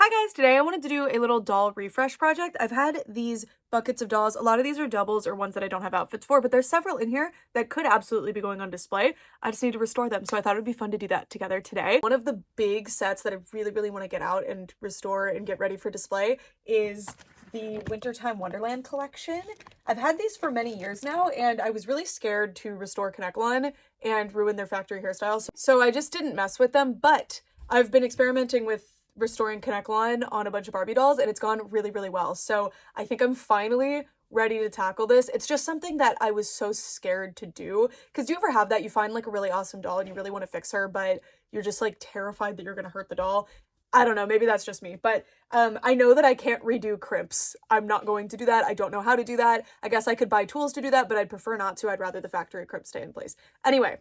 Hi guys, today I wanted to do a little doll refresh project. I've had these buckets of dolls. A lot of these are doubles or ones that I don't have outfits for, but there's several in here that could absolutely be going on display. I just need to restore them, so I thought it would be fun to do that together today. One of the big sets that I really want to get out and restore and get ready for display is the Wintertime Wonderland collection. I've had these for many years now, and I was really scared to restore kanekalon and ruin their factory hairstyles, so I just didn't mess with them, but I've been experimenting with restoring kanekalon on a bunch of Barbie dolls, and it's gone really well. So I think I'm finally ready to tackle this. It's just something that I was so scared to do. Because do you ever have that? You find like a really awesome doll and you really want to fix her, but you're just like terrified that you're gonna hurt the doll. I don't know, maybe that's just me, but I know that I can't redo crimps. I'm not going to do that. I don't know how to do that. I guess I could buy tools to do that, but I'd prefer not to. I'd rather the factory crimp stay in place. Anyway,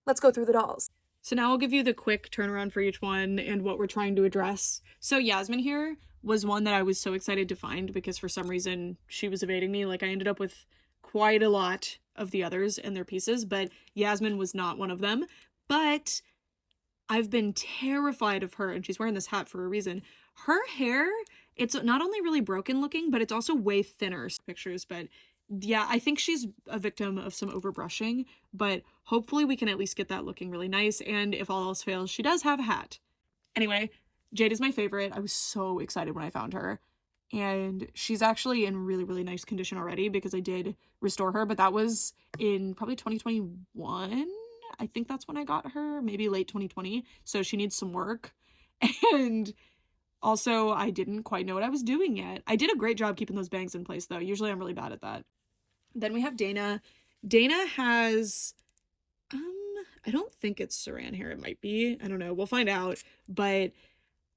let's go through the dolls. So now I'll give you the quick turnaround for each one and what we're trying to address. So Yasmin here was one that I was so excited to find because for some reason she was evading me. Like I ended up with quite a lot of the others and their pieces, but Yasmin was not one of them. But I've been terrified of her, and she's wearing this hat for a reason. Her hair, it's not only really broken looking, but it's also way thinner. Pictures, but yeah, I think she's a victim of some overbrushing, but hopefully we can at least get that looking really nice, and if all else fails, she does have a hat. Anyway, Jade is my favorite. I was so excited when I found her, and she's actually in really nice condition already because I did restore her, but that was in probably 2021. I think that's when I got her, maybe late 2020, so she needs some work, and also I didn't quite know what I was doing yet. I did a great job keeping those bangs in place though. Usually I'm really bad at that. Then we have Dana. Dana has, I don't think it's saran hair. It might be. I don't know. We'll find out. But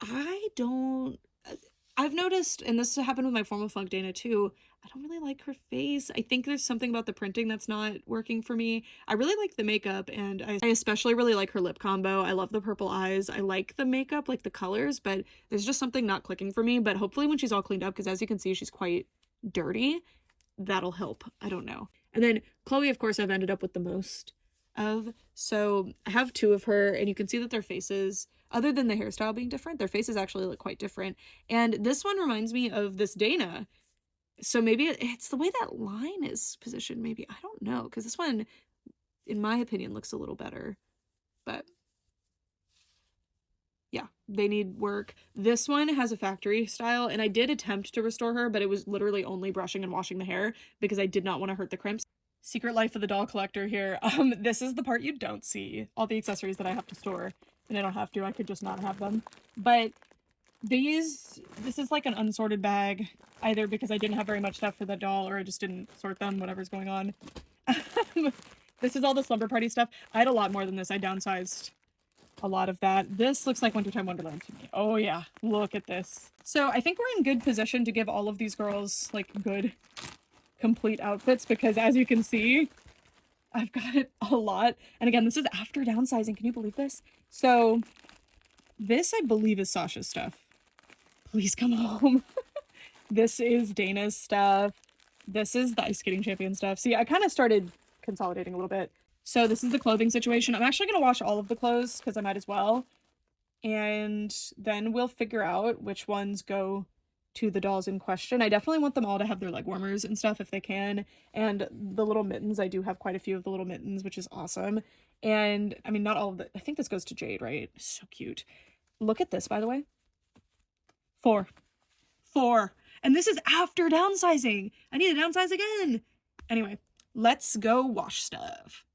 I've noticed, and this happened with my Formal Funk Dana too, I don't really like her face. I think there's something about the printing that's not working for me. I really like the makeup, and I especially really like her lip combo. I love the purple eyes. I like the makeup, like the colors, but there's just something not clicking for me. But hopefully when she's all cleaned up, because as you can see, she's quite dirty, that'll help. I don't know. And then Chloe, of course, I've ended up with the most of. So I have two of her, and you can see that their faces, other than the hairstyle being different, their faces actually look quite different. And this one reminds me of this Dana. So maybe it's the way that line is positioned, maybe. I don't know, because this one, in my opinion, looks a little better. But yeah, they need work. This one has a factory style, and I did attempt to restore her, but it was literally only brushing and washing the hair because I did not want to hurt the crimps. Secret life of the doll collector here. This is the part you don't see. All the accessories that I have to store. And I don't have to. I could just not have them. But this is like an unsorted bag, either because I didn't have very much stuff for the doll or I just didn't sort them, whatever's going on. This is all the slumber party stuff. I had a lot more than this. I downsized a lot of that. This looks like Wintertime Wonderland to me. Oh yeah, look at this. So I think we're in good position to give all of these girls like good complete outfits because as you can see, I've got a lot. And again, this is after downsizing. Can you believe this? So this I believe is Sasha's stuff. Please come home. This is Dana's stuff. This is the ice skating champion stuff. See, I kind of started consolidating a little bit. So this is the clothing situation. I'm actually going to wash all of the clothes because I might as well. And then we'll figure out which ones go to the dolls in question. I definitely want them all to have their leg warmers and stuff if they can. And the little mittens, I do have quite a few of the little mittens, which is awesome. And I mean, not all of the, I think this goes to Jade, right? So cute. Look at this, by the way. 4. And this is after downsizing. I need to downsize again. Anyway, let's go wash stuff.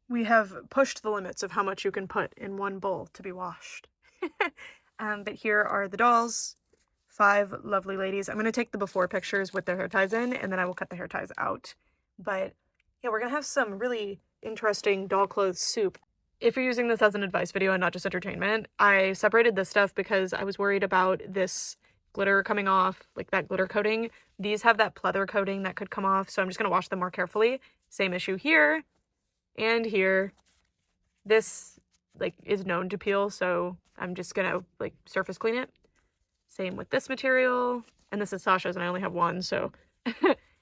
We have pushed the limits of how much you can put in one bowl to be washed. But here are the dolls. 5 lovely ladies. I'm going to take the before pictures with their hair ties in, and then I will cut the hair ties out. But yeah, we're going to have some really interesting doll clothes soup. If you're using this as an advice video and not just entertainment, I separated this stuff because I was worried about this glitter coming off, like that glitter coating. These have that pleather coating that could come off, so I'm just going to wash them more carefully. Same issue here and here. This like is known to peel, so I'm just going to like surface clean it. Same with this material, and this is Sasha's and I only have one, so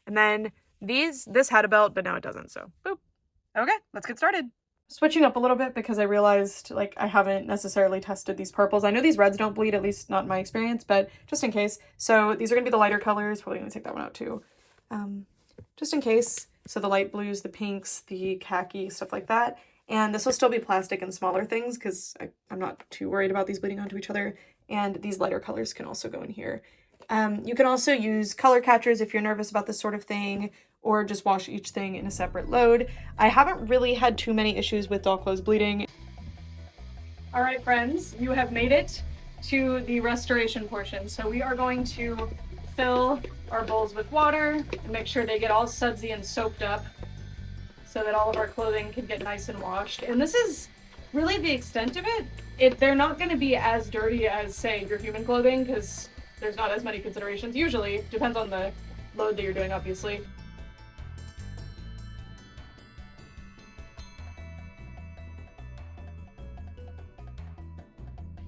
and then this had a belt but now it doesn't, so boop. Okay, let's get started. Switching up a little bit because I realized like I haven't necessarily tested these purples. I know these reds don't bleed, at least not in my experience, but just in case. So these are gonna be the lighter colors. Probably gonna take that one out too. Just in case. So the light blues, the pinks, the khaki, stuff like that. And this will still be plastic and smaller things because I'm not too worried about these bleeding onto each other. And these lighter colors can also go in here. You can also use color catchers if you're nervous about this sort of thing, or just wash each thing in a separate load. I haven't really had too many issues with doll clothes bleeding. All right, friends, you have made it to the restoration portion. So we are going to fill our bowls with water and make sure they get all sudsy and soaped up so that all of our clothing can get nice and washed. And this is really the extent of it. They're not going to be as dirty as, say, your human clothing because there's not as many considerations. Usually, depends on the load that you're doing, obviously.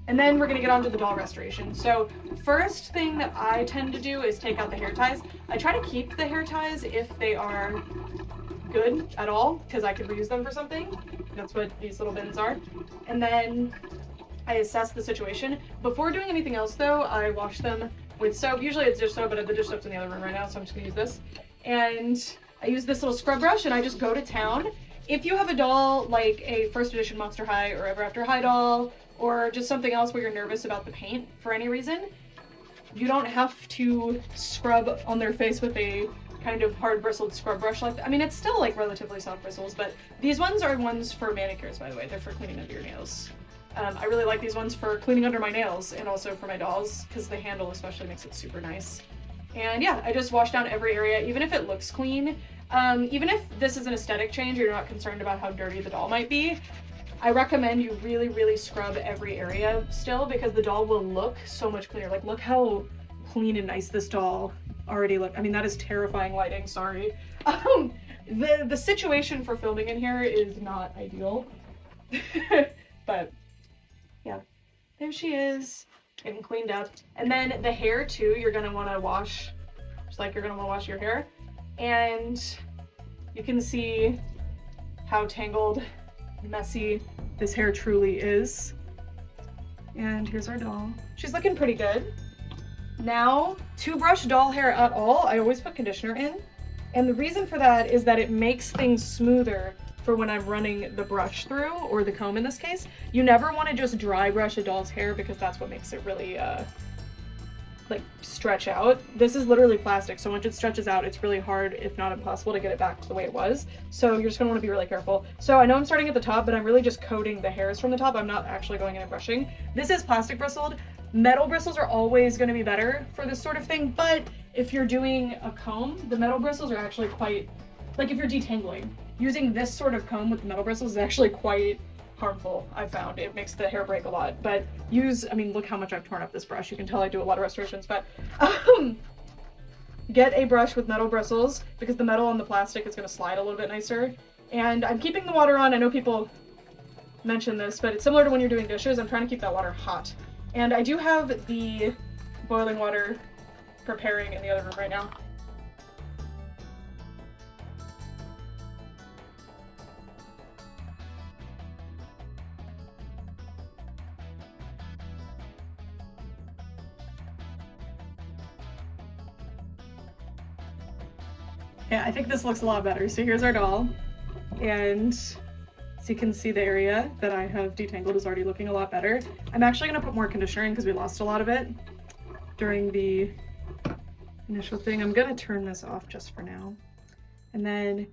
And then we're gonna get on to the doll restoration. So first thing that I tend to do is take out the hair ties. I try to keep the hair ties if they are good at all, because I could reuse them for something. That's what these little bins are. And then I assess the situation. Before doing anything else though, I wash them with soap. Usually it's dish soap, but the dish soap's in the other room right now, so I'm just gonna use this. And I use this little scrub brush and I just go to town. If you have a doll like a first edition Monster High or Ever After High doll, or just something else where you're nervous about the paint for any reason, you don't have to scrub on their face with a kind of hard bristled scrub brush like that. I mean, it's still like relatively soft bristles, but these ones are ones for manicures, by the way. They're for cleaning under your nails. I really like these ones for cleaning under my nails and also for my dolls because the handle especially makes it super nice. And yeah, I just wash down every area, even if it looks clean. Even if this is an aesthetic change or you're not concerned about how dirty the doll might be, I recommend you really, really scrub every area still because the doll will look so much cleaner. Like, look how clean and nice this doll already look. I mean, that is terrifying lighting, sorry. The situation for filming in here is not ideal. But yeah, there she is, getting cleaned up. And then the hair too, you're gonna wanna wash, just like you're gonna wanna wash your hair. And you can see how tangled, messy this hair truly is. And here's our doll. She's looking pretty good. Now, to brush doll hair at all, I always put conditioner in. And the reason for that is that it makes things smoother for when I'm running the brush through, or the comb in this case. You never want to just dry brush a doll's hair because that's what makes it really like stretch out. This is literally plastic, so once it stretches out, it's really hard, if not impossible, to get it back to the way it was. So you're just gonna want to be really careful. So I know I'm starting at the top, but I'm really just coating the hairs from the top. I'm not actually going in and brushing. This is plastic bristled. Metal bristles are always going to be better for this sort of thing, but if you're doing a comb, the metal bristles are actually quite, like if you're detangling, using this sort of comb with the metal bristles is actually quite harmful, I've found. It makes the hair break a lot, but I mean, look how much I've torn up this brush. You can tell I do a lot of restorations, but get a brush with metal bristles because the metal on the plastic is going to slide a little bit nicer. And I'm keeping the water on. I know people mention this, but it's similar to when you're doing dishes. I'm trying to keep that water hot. And I do have the boiling water preparing in the other room right now. Yeah, I think this looks a lot better. So here's our doll, and so you can see the area that I have detangled is already looking a lot better. I'm actually gonna put more conditioner in because we lost a lot of it during the initial thing. I'm gonna turn this off just for now. And then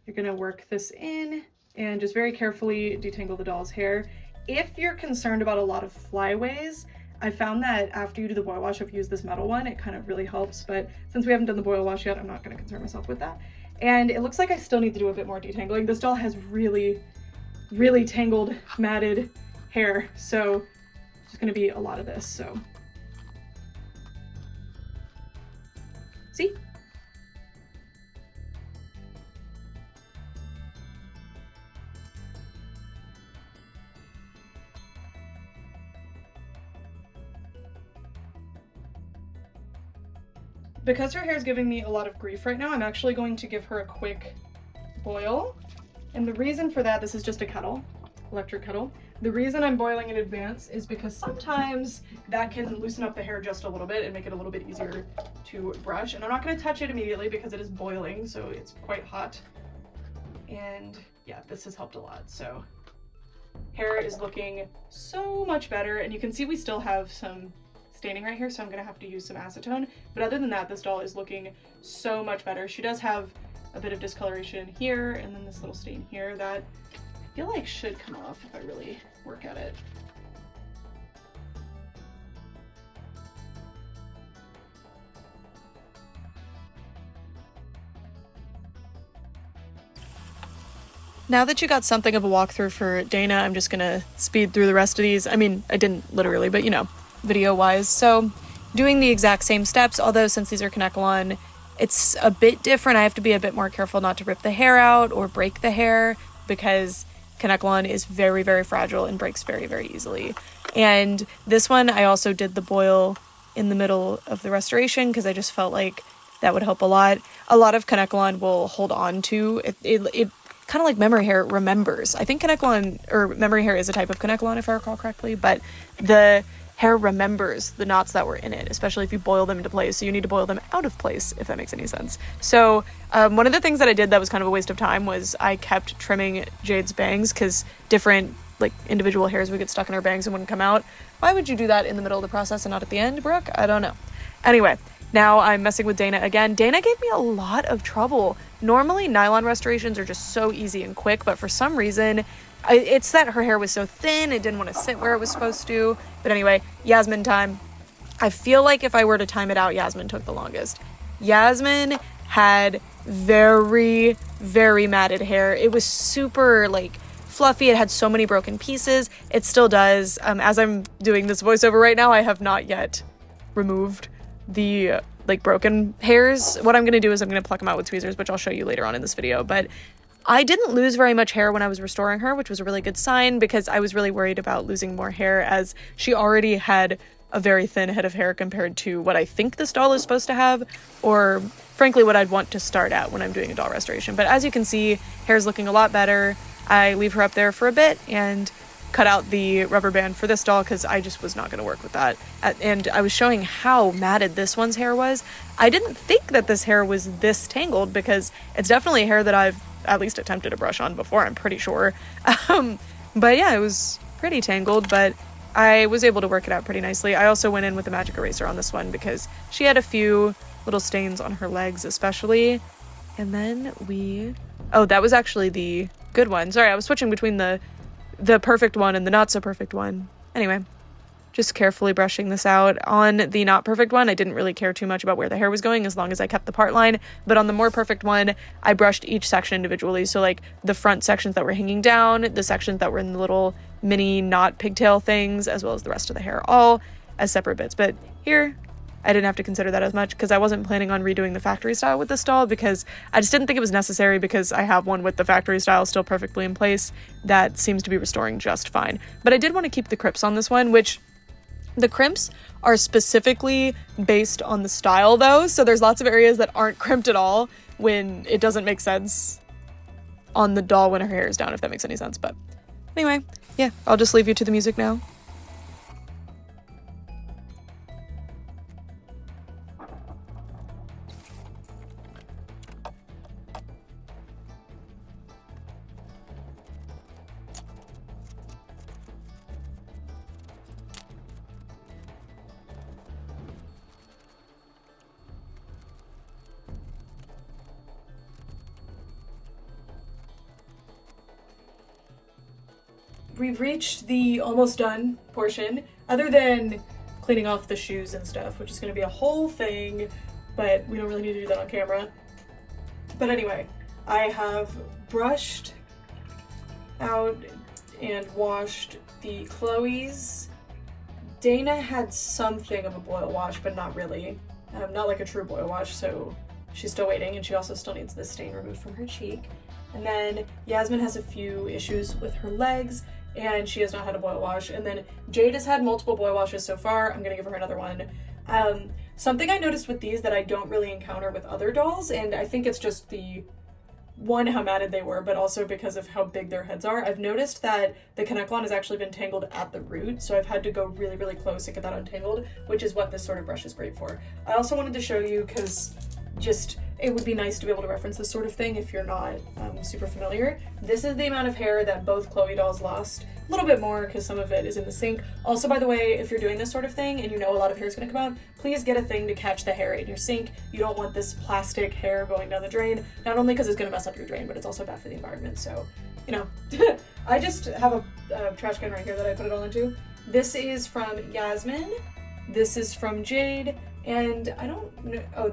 you're gonna work this in and just very carefully detangle the doll's hair. If you're concerned about a lot of flyaways, I found that after you do the boil wash, if you use this metal one, it kind of really helps. But since we haven't done the boil wash yet, I'm not going to concern myself with that. And it looks like I still need to do a bit more detangling. This doll has really, really tangled, matted hair. So there's going to be a lot of this. So see? Because her hair is giving me a lot of grief right now, I'm actually going to give her a quick boil And the reason for that, this is just a kettle, electric kettle. The reason I'm boiling in advance is because sometimes that can loosen up the hair just a little bit and make it a little bit easier to brush. And I'm not going to touch it immediately because it is boiling, so it's quite hot. And yeah, this has helped a lot. So hair is looking so much better, and you can see we still have some staining right here, so I'm gonna have to use some acetone. But other than that, this doll is looking so much better. She does have a bit of discoloration here, and then this little stain here that I feel like should come off if I really work at it. Now that you got something of a walkthrough for Dana, I'm just gonna speed through the rest of these. I mean, I didn't literally, but you know, video-wise. So, doing the exact same steps, although since these are kanekalon, it's a bit different. I have to be a bit more careful not to rip the hair out or break the hair because kanekalon is very, very fragile and breaks very, very easily. And this one, I also did the boil in the middle of the restoration because I just felt like that would help a lot. A lot of kanekalon will hold on to it kind of like memory hair remembers. I think kanekalon, or memory hair is a type of kanekalon if I recall correctly, but the hair remembers the knots that were in it, especially if you boil them into place. So you need to boil them out of place, if that makes any sense. So one of the things that I did that was kind of a waste of time was I kept trimming Jade's bangs because different like individual hairs would get stuck in her bangs and wouldn't come out. Why would you do that in the middle of the process and not at the end, Brooke? I don't know. Anyway, now I'm messing with Dana again. Dana gave me a lot of trouble. Normally, nylon restorations are just so easy and quick, but for some reason, it's that her hair was so thin, it didn't want to sit where it was supposed to. But anyway, Yasmin time. I feel like if I were to time it out, Yasmin took the longest. Yasmin had very, very matted hair. It was super, like, fluffy. It had so many broken pieces. It still does. As I'm doing this voiceover right now, I have not yet removed the like broken hairs. What I'm gonna do is I'm gonna pluck them out with tweezers, which I'll show you later on in this video. But I didn't lose very much hair when I was restoring her, which was a really good sign because I was really worried about losing more hair as she already had a very thin head of hair compared to what I think this doll is supposed to have, or frankly what I'd want to start at when I'm doing a doll restoration. But as you can see, hair's looking a lot better. I leave her up there for a bit and cut out the rubber band for this doll because I just was not going to work with that. And I was showing how matted this one's hair was. I didn't think that this hair was this tangled because it's definitely hair that I've at least attempted to brush on before, I'm pretty sure. But yeah, it was pretty tangled, but I was able to work it out pretty nicely. I also went in with the magic eraser on this one because she had a few little stains on her legs especially. And then oh, that was actually the good one. Sorry, I was switching between the perfect one and the not so perfect one. Anyway, just carefully brushing this out. On the not perfect one, I didn't really care too much about where the hair was going as long as I kept the part line. But on the more perfect one, I brushed each section individually. So like the front sections that were hanging down, the sections that were in the little mini knot pigtail things, as well as the rest of the hair, all as separate bits. But here, I didn't have to consider that as much because I wasn't planning on redoing the factory style with this doll because I just didn't think it was necessary because I have one with the factory style still perfectly in place that seems to be restoring just fine. But I did want to keep the crimps on this one, which the crimps are specifically based on the style though, so there's lots of areas that aren't crimped at all when it doesn't make sense on the doll when her hair is down, if that makes any sense. But anyway, yeah, I'll just leave you to the music now. We've reached the almost done portion, other than cleaning off the shoes and stuff, which is going to be a whole thing, but we don't really need to do that on camera. But anyway, I have brushed out and washed the Chloe's. Dana had something of a boil wash, but not really. Not like a true boil wash, so she's still waiting, and she also still needs the stain removed from her cheek. And then Yasmin has a few issues with her legs, and she has not had a boil wash. And then Jade has had multiple boil washes so far. I'm gonna give her another one. Something I noticed with these that I don't really encounter with other dolls, and I think it's just the one, how matted they were, but also because of how big their heads are. I've noticed that the kanekalon has actually been tangled at the root, so I've had to go really, really close to get that untangled, which is what this sort of brush is great for. I also wanted to show you, because just it would be nice to be able to reference this sort of thing if you're not super familiar. This is the amount of hair that both Chloe dolls lost. A little bit more because some of it is in the sink. Also, by the way, if you're doing this sort of thing and you know a lot of hair is going to come out, please get a thing to catch the hair in your sink. You don't want this plastic hair going down the drain, not only because it's going to mess up your drain, but it's also bad for the environment. So, you know, I just have a trash can right here that I put it all into. This is from Yasmin. This is from Jade. And I don't know, oh,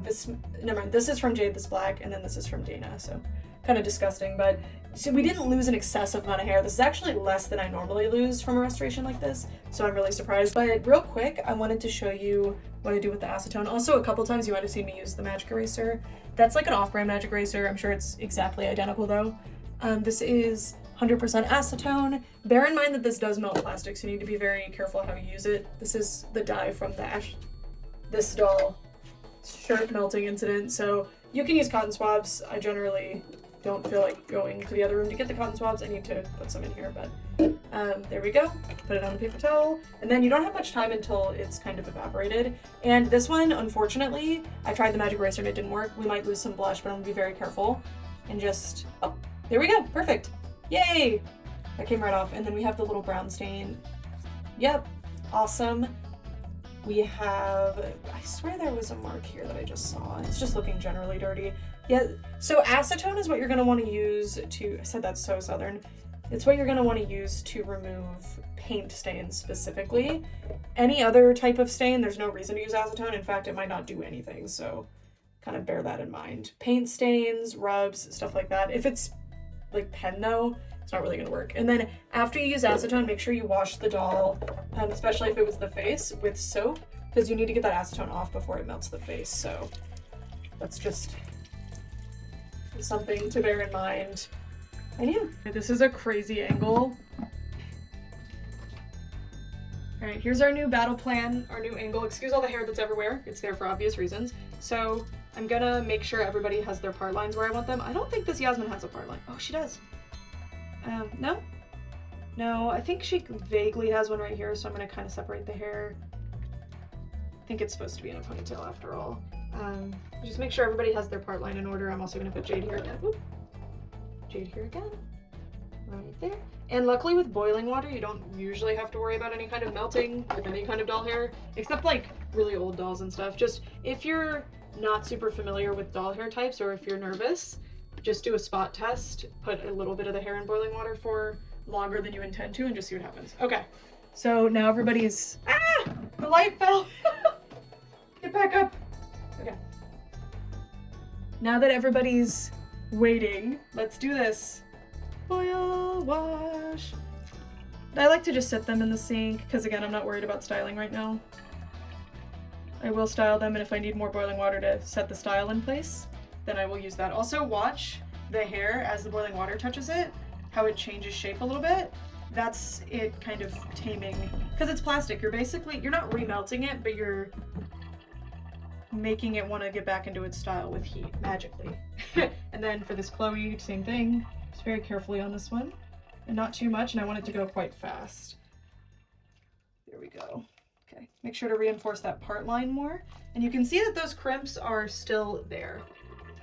never mind. This is from Jade This Black, and then this is from Dana, so kind of disgusting. But so we didn't lose an excessive amount of hair. This is actually less than I normally lose from a restoration like this, so I'm really surprised. But real quick, I wanted to show you what I do with the acetone. Also, a couple times you might have seen me use the magic eraser. That's like an off-brand magic eraser. I'm sure it's exactly identical though. This is 100% acetone. Bear in mind that this does melt plastic, so you need to be very careful how you use it. This is the dye from this doll shirt melting incident, so you can use cotton swabs. I generally don't feel like going to the other room to get the cotton swabs. I need to put some in here, but there we go. Put it on a paper towel, and then you don't have much time until it's kind of evaporated. And this one, unfortunately, I tried the magic eraser and it didn't work. We might lose some blush, but I'm gonna be very careful and just, oh, there we go, perfect. Yay! That came right off. And then we have the little brown stain. Yep, awesome. We have, I swear there was a mark here that I just saw. It's just looking generally dirty. Yeah, so acetone is what you're gonna wanna use to, I said that's so southern. It's what you're gonna wanna use to remove paint stains specifically. Any other type of stain, there's no reason to use acetone. In fact, it might not do anything, so kind of bear that in mind. Paint stains, rubs, stuff like that. If it's like pen though, it's not really gonna work. And then after you use acetone, make sure you wash the doll, especially if it was the face, with soap, because you need to get that acetone off before it melts the face. So that's just something to bear in mind. And yeah, this is a crazy angle. All right, here's our new battle plan, our new angle. Excuse all the hair that's everywhere. It's there for obvious reasons. So I'm gonna make sure everybody has their part lines where I want them. I don't think this Yasmin has a part line. Oh, she does. No? No, I think she vaguely has one right here, so I'm gonna kind of separate the hair. I think it's supposed to be in a ponytail after all. Just make sure everybody has their part line in order. I'm also gonna put Jade here again. Oop. Jade here again. Right there. And luckily with boiling water, you don't usually have to worry about any kind of melting with any kind of doll hair, except like really old dolls and stuff. Just if you're not super familiar with doll hair types, or if you're nervous, just do a spot test, put a little bit of the hair in boiling water for longer than you intend to, and just see what happens. Okay, so now everybody's, the light fell. Get back up. Okay. Now that everybody's waiting, let's do this. Boil, wash. I like to just set them in the sink, because again, I'm not worried about styling right now. I will style them, and if I need more boiling water to set the style in place, then I will use that. Also watch the hair as the boiling water touches it, how it changes shape a little bit. That's it kind of taming, because it's plastic. You're not remelting it, but you're making it want to get back into its style with heat, magically. And then for this Chloe, same thing. Just very carefully on this one, and not too much, and I want it to go quite fast. There we go. Okay, make sure to reinforce that part line more. And you can see that those crimps are still there.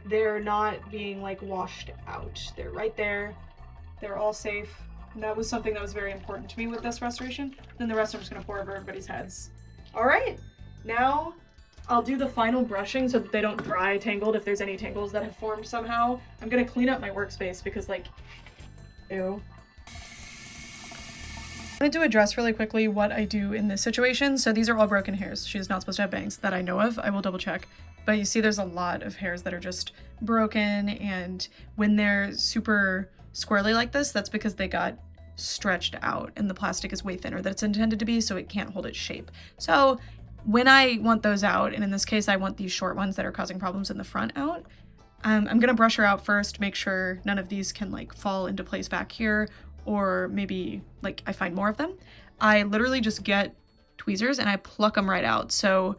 They're not being like washed out. They're right there. They're all safe. And that was something that was very important to me with this restoration. Then the rest I'm just gonna pour over everybody's heads. All right, now I'll do the final brushing so that they don't dry tangled if there's any tangles that have formed somehow. I'm gonna clean up my workspace because like, ew. I wanted to address really quickly what I do in this situation. So these are all broken hairs. She's not supposed to have bangs that I know of. I will double check. But you see there's a lot of hairs that are just broken, and when they're super squirrely like this, that's because they got stretched out and the plastic is way thinner than it's intended to be, so it can't hold its shape. So when I want those out, and in this case I want these short ones that are causing problems in the front out, I'm gonna brush her out first, make sure none of these can like fall into place back here, or maybe like I find more of them. I literally just get tweezers and I pluck them right out. So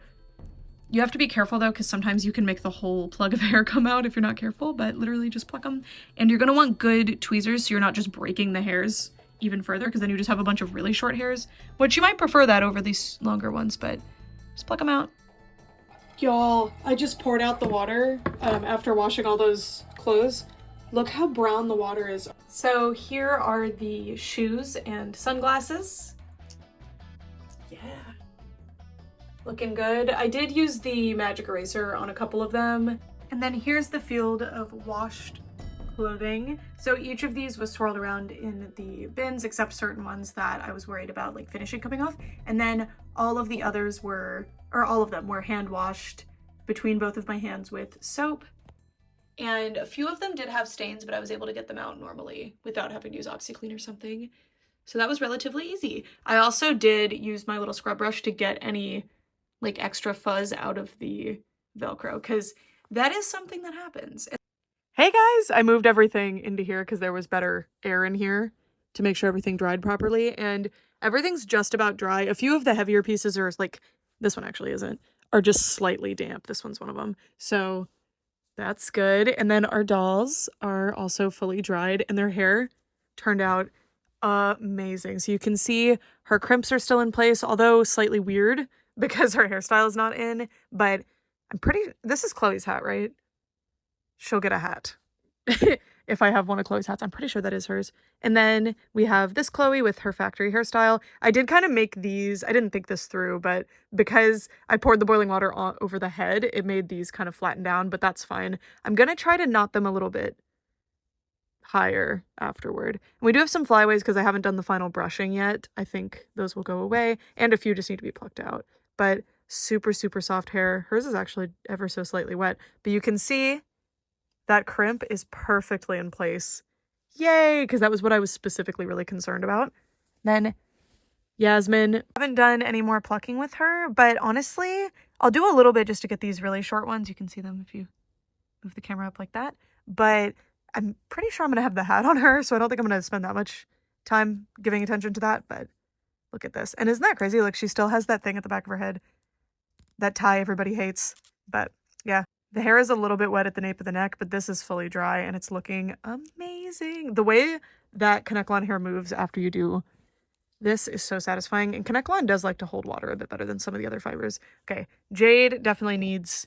You have to be careful though, because sometimes you can make the whole plug of hair come out if you're not careful, but literally just pluck them. And you're gonna want good tweezers so you're not just breaking the hairs even further, because then you just have a bunch of really short hairs, which you might prefer that over these longer ones, but just pluck them out. Y'all, I just poured out the water after washing all those clothes. Look how brown the water is. So here are the shoes and sunglasses. Yeah. Looking good. I did use the magic eraser on a couple of them. And then here's the field of washed clothing. So each of these was swirled around in the bins, except certain ones that I was worried about like finishing coming off. And then all of the others were, or all of them were hand washed between both of my hands with soap. And a few of them did have stains, but I was able to get them out normally without having to use OxyClean or something. So that was relatively easy. I also did use my little scrub brush to get any like extra fuzz out of the Velcro, because that is something that happens. Hey guys, I moved everything into here because there was better air in here to make sure everything dried properly, and everything's just about dry. A few of the heavier pieces are like, this one actually isn't, are just slightly damp. This one's one of them. So that's good. And then our dolls are also fully dried and their hair turned out amazing. So you can see her crimps are still in place, although slightly weird because her hairstyle is not in, but this is Chloe's hat, right? She'll get a hat. If I have one of Chloe's hats, I'm pretty sure that is hers. And then we have this Chloe with her factory hairstyle. I did kind of make these, I didn't think this through, but because I poured the boiling water over the head, it made these kind of flatten down, but that's fine. I'm gonna try to knot them a little bit higher afterward. And we do have some flyaways because I haven't done the final brushing yet. I think those will go away, and a few just need to be plucked out. But super, super soft hair. Hers is actually ever so slightly wet, but you can see that crimp is perfectly in place. Yay, because that was what I was specifically really concerned about. Then Yasmin, I haven't done any more plucking with her, but honestly, I'll do a little bit just to get these really short ones. You can see them if you move the camera up like that. But I'm pretty sure I'm going to have the hat on her, so I don't think I'm going to spend that much time giving attention to that, but look at this. And isn't that crazy? Like, she still has that thing at the back of her head. That tie everybody hates. But yeah. The hair is a little bit wet at the nape of the neck, but this is fully dry and it's looking amazing. The way that kanekalon hair moves after you do this is so satisfying. And kanekalon does like to hold water a bit better than some of the other fibers. Okay, Jade definitely needs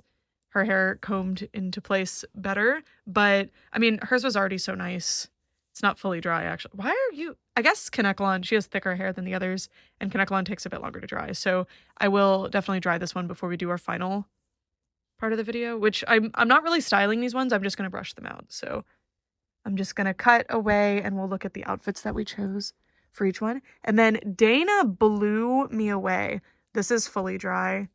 her hair combed into place better, but I mean, hers was already so nice. It's not fully dry, actually. Why are you... I guess kanekalon, she has thicker hair than the others, and kanekalon takes a bit longer to dry. So I will definitely dry this one before we do our final part of the video, which I'm not really styling these ones. I'm just going to brush them out. So I'm just going to cut away and we'll look at the outfits that we chose for each one. And then Dana blew me away. This is fully dry.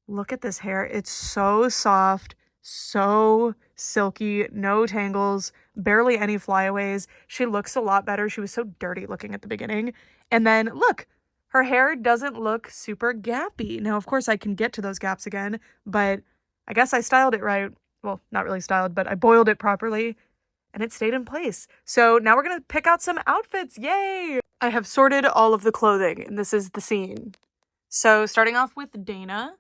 Look at this hair. It's so soft, so silky, no tangles, barely any flyaways. She looks a lot better. She was so dirty looking at the beginning. And then look, her hair doesn't look super gappy. Now, of course, I can get to those gaps again, but I guess I styled it right. Well, not really styled, but I boiled it properly and it stayed in place. So now we're going to pick out some outfits. Yay! I have sorted all of the clothing and this is the scene. So starting off with Dana.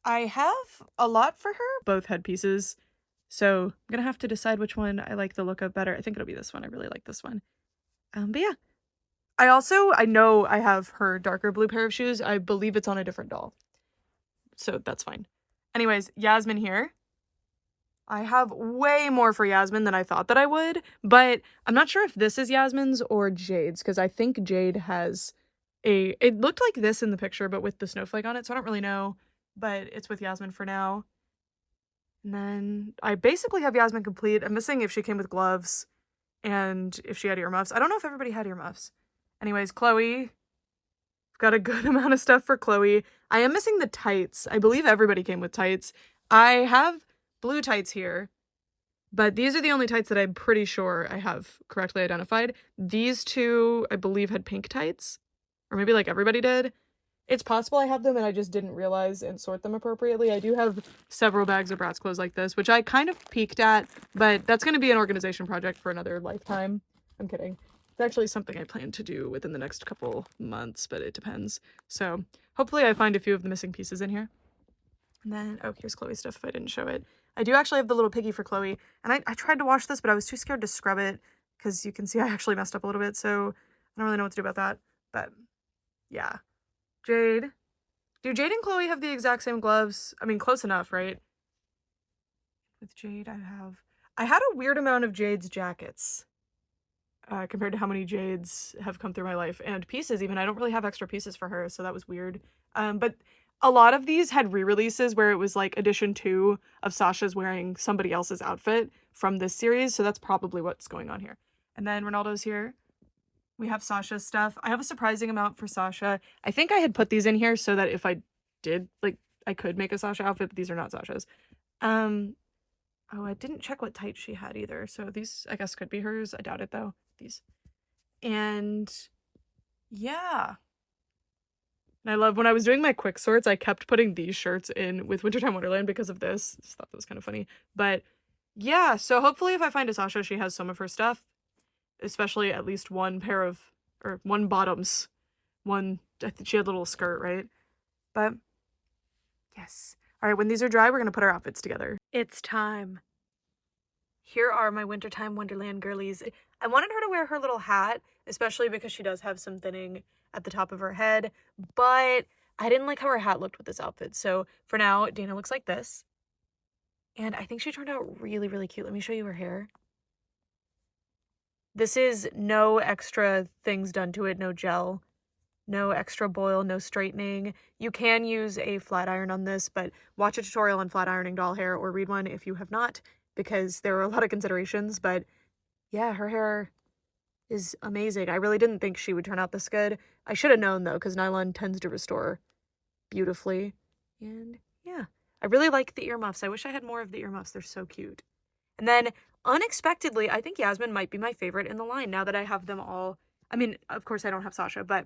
I have a lot for her. Both headpieces. So I'm going to have to decide which one I like the look of better. I think it'll be this one. I really like this one. But yeah. I know I have her darker blue pair of shoes. I believe it's on a different doll. So that's fine. Anyways, Yasmin here. I have way more for Yasmin than I thought that I would, but I'm not sure if this is Yasmin's or Jade's, because I think Jade has it looked like this in the picture, but with the snowflake on it, so I don't really know, but it's with Yasmin for now. And then I basically have Yasmin complete. I'm missing if she came with gloves and if she had earmuffs. I don't know if everybody had earmuffs. Anyways, Chloe. Got a good amount of stuff for Chloe. I am missing the tights. I believe everybody came with tights. I have blue tights here, but these are the only tights that I'm pretty sure I have correctly identified. These two, I believe, had pink tights, or maybe like everybody did. It's possible I have them and I just didn't realize and sort them appropriately. I do have several bags of Bratz clothes like this, which I kind of peeked at, but that's going to be an organization project for another lifetime. I'm kidding. It's actually something I plan to do within the next couple months, but it depends. So hopefully I find a few of the missing pieces in here. And then, oh, here's Chloe's stuff if I didn't show it. I do actually have the little piggy for Chloe, and I tried to wash this, but I was too scared to scrub it, because you can see I actually messed up a little bit, so I don't really know what to do about that, but yeah. Jade. Do Jade and Chloe have the exact same gloves? I mean, close enough, right? With Jade, I had a weird amount of Jade's jackets, compared to how many Jades have come through my life, and pieces even. I don't really have extra pieces for her, so that was weird. But a lot of these had re-releases where it was like edition 2 of Sasha's wearing somebody else's outfit from this series, so that's probably what's going on here. And then Ronaldo's here. We have Sasha's stuff. I have a surprising amount for Sasha. I think I had put these in here so that if I did, like, I could make a Sasha outfit, but these are not Sasha's. Oh, I didn't check what tights she had either, so these, I guess, could be hers. I doubt it, though. These. And yeah. And I love, when I was doing my quick sorts, I kept putting these shirts in with Wintertime Wonderland because of this. Just thought that was kind of funny. But yeah, so hopefully if I find a Sasha, she has some of her stuff, especially at least one pair of, or one bottoms. One, I think she had a little skirt, right? But yes. All right, when these are dry, we're going to put our outfits together. It's time. Here are my Wintertime Wonderland girlies. I wanted her to wear her little hat, especially because she does have some thinning at the top of her head, but I didn't like how her hat looked with this outfit. So for now, Dana looks like this. And I think she turned out really, really cute. Let me show you her hair. This is no extra things done to it, no gel, no extra boil, no straightening. You can use a flat iron on this, but watch a tutorial on flat ironing doll hair or read one if you have not, because there are a lot of considerations. But yeah, her hair is amazing. I really didn't think she would turn out this good. I should have known, though, because nylon tends to restore beautifully. And yeah, I really like the earmuffs. I wish I had more of the earmuffs. They're so cute. And then unexpectedly, I think Yasmin might be my favorite in the line now that I have them all. I mean, of course I don't have Sasha, but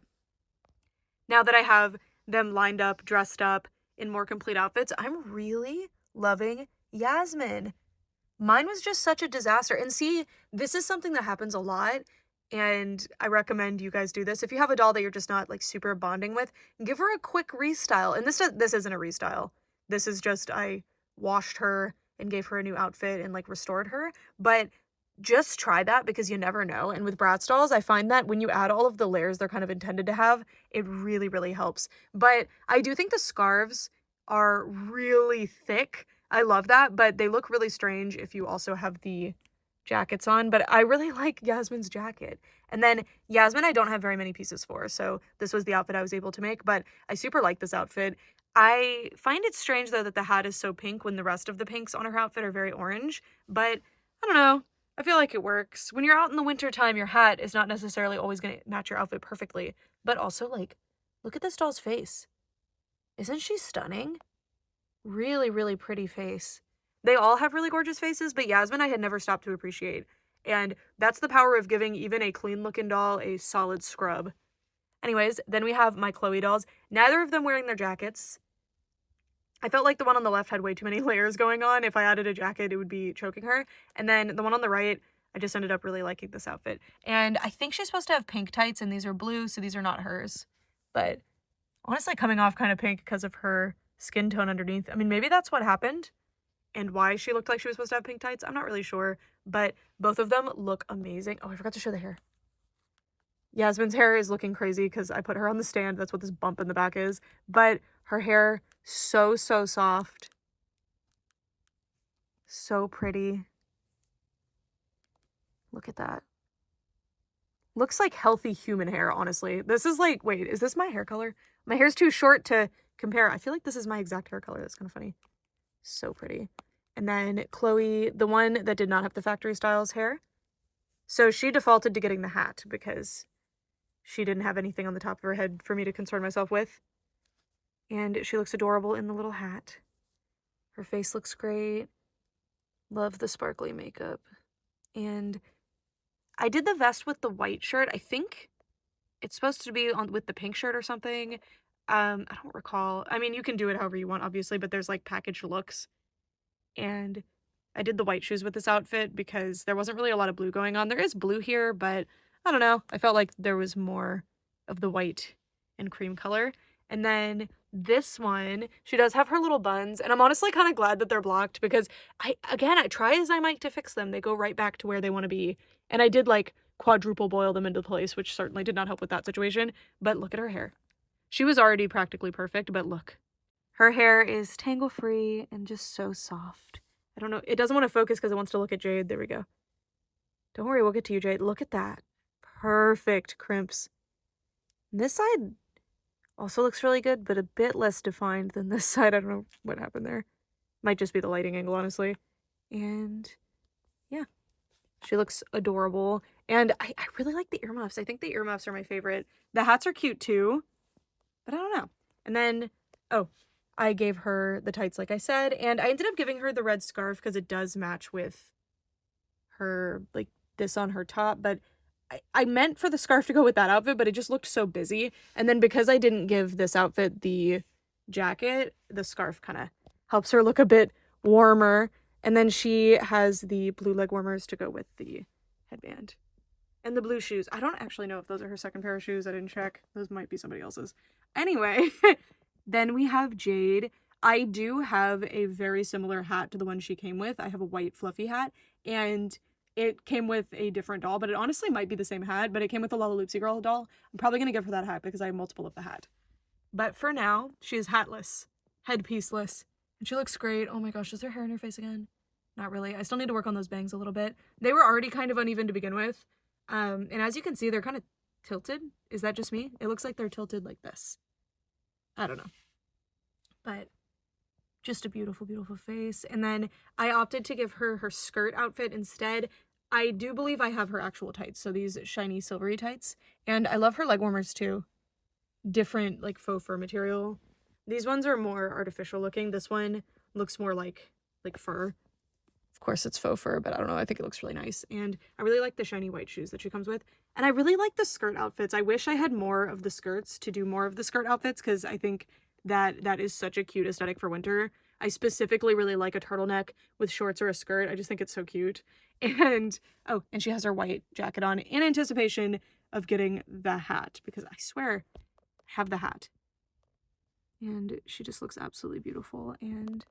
now that I have them lined up, dressed up in more complete outfits, I'm really loving Yasmin. Mine was just such a disaster. And see, this is something that happens a lot, and I recommend you guys do this. If you have a doll that you're just not like super bonding with, give her a quick restyle. And this isn't a restyle. This is just I washed her and gave her a new outfit and like restored her. But just try that, because you never know. And with Bratz dolls, I find that when you add all of the layers they're kind of intended to have, it really, really helps. But I do think the scarves are really thick. I love that, but they look really strange if you also have the jackets on. But I really like Yasmin's jacket. And then Yasmin, I don't have very many pieces for, so this was the outfit I was able to make, but I super like this outfit. I find it strange, though, that the hat is so pink when the rest of the pinks on her outfit are very orange, but I don't know. I feel like it works. When you're out in the winter time, your hat is not necessarily always going to match your outfit perfectly, but also, like, look at this doll's face. Isn't she stunning? Really, really pretty face. They all have really gorgeous faces, but Yasmin I had never stopped to appreciate. And that's the power of giving even a clean-looking doll a solid scrub. Anyways, then we have my Chloe dolls. Neither of them wearing their jackets. I felt like the one on the left had way too many layers going on. If I added a jacket, it would be choking her. And then the one on the right, I just ended up really liking this outfit. And I think she's supposed to have pink tights, and these are blue, so these are not hers. But honestly, coming off kind of pink because of her skin tone underneath. I mean, maybe that's what happened and why she looked like she was supposed to have pink tights. I'm not really sure, but both of them look amazing. Oh, I forgot to show the hair. Yasmin's hair is looking crazy because I put her on the stand. That's what this bump in the back is. But her hair, so, so soft. So pretty. Look at that. Looks like healthy human hair, honestly. This is like, wait, is this my hair color? My hair's too short to compare. I feel like this is my exact hair color. That's kind of funny. So pretty. And then Chloe, the one that did not have the factory styles hair. So she defaulted to getting the hat because she didn't have anything on the top of her head for me to concern myself with. And she looks adorable in the little hat. Her face looks great. Love the sparkly makeup. And I did the vest with the white shirt. I think it's supposed to be on with the pink shirt or something. I don't recall. I mean, you can do it however you want, obviously, but there's like packaged looks. And I did the white shoes with this outfit because there wasn't really a lot of blue going on. There is blue here, but I don't know. I felt like there was more of the white and cream color. And then this one, she does have her little buns, and I'm honestly kind of glad that they're blocked because I try as I might to fix them, they go right back to where they want to be. And I did like quadruple boil them into place, which certainly did not help with that situation. But look at her hair. She was already practically perfect, but look. Her hair is tangle free and just so soft. I don't know. It doesn't want to focus because it wants to look at Jade. There we go. Don't worry, we'll get to you, Jade. Look at that. Perfect crimps. And this side also looks really good, but a bit less defined than this side. I don't know what happened there. Might just be the lighting angle, honestly. And yeah, she looks adorable. And I really like the earmuffs. I think the earmuffs are my favorite. The hats are cute too, but I don't know. And then, oh, I gave her the tights like I said, and I ended up giving her the red scarf because it does match with her, like this on her top, but I meant for the scarf to go with that outfit, but it just looked so busy. And then because I didn't give this outfit the jacket, the scarf kind of helps her look a bit warmer. And then she has the blue leg warmers to go with the headband. And the blue shoes. I don't actually know if those are her second pair of shoes. I didn't check. Those might be somebody else's. Anyway, then we have Jade. I do have a very similar hat to the one she came with. I have a white fluffy hat, and it came with a different doll, but it honestly might be the same hat, but it came with the Lalaloopsy Girl doll. I'm probably going to give her that hat because I have multiple of the hat. But for now, she is hatless, headpiece-less, and she looks great. Oh my gosh, is there hair in her face again? Not really. I still need to work on those bangs a little bit. They were already kind of uneven to begin with. And as you can see, they're kind of tilted. Is that just me? It looks like they're tilted like this. I don't know. But just a beautiful, beautiful face. And then I opted to give her her skirt outfit instead. I do believe I have her actual tights, so these shiny silvery tights. And I love her leg warmers too. Different like faux fur material. These ones are more artificial looking. This one looks more like fur. Of course it's faux fur, but I don't know. I think it looks really nice. And I really like the shiny white shoes that she comes with. And I really like the skirt outfits. I wish I had more of the skirts to do more of the skirt outfits because I think that is such a cute aesthetic for winter. I specifically really like a turtleneck with shorts or a skirt. I just think it's so cute. And, oh, and she has her white jacket on in anticipation of getting the hat because I swear I have the hat. And she just looks absolutely beautiful. And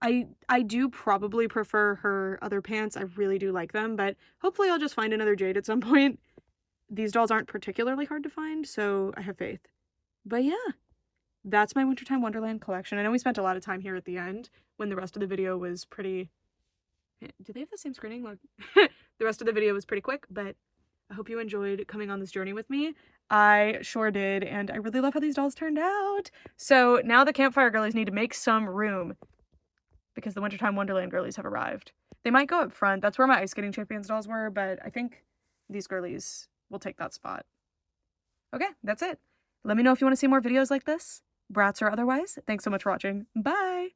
I do probably prefer her other pants. I really do like them, but hopefully I'll just find another Jade at some point. These dolls aren't particularly hard to find, so I have faith. But yeah, that's my Wintertime Wonderland collection. I know we spent a lot of time here at the end when the rest of the video was pretty... Do they have the same screening? Look, the rest of the video was pretty quick, but I hope you enjoyed coming on this journey with me. I sure did, and I really love how these dolls turned out. So now the campfire girlies need to make some room because the Wintertime Wonderland girlies have arrived. They might go up front. That's where my Ice Skating Champions dolls were, but I think these girlies will take that spot. Okay, that's it. Let me know if you want to see more videos like this, Bratz or otherwise. Thanks so much for watching. Bye!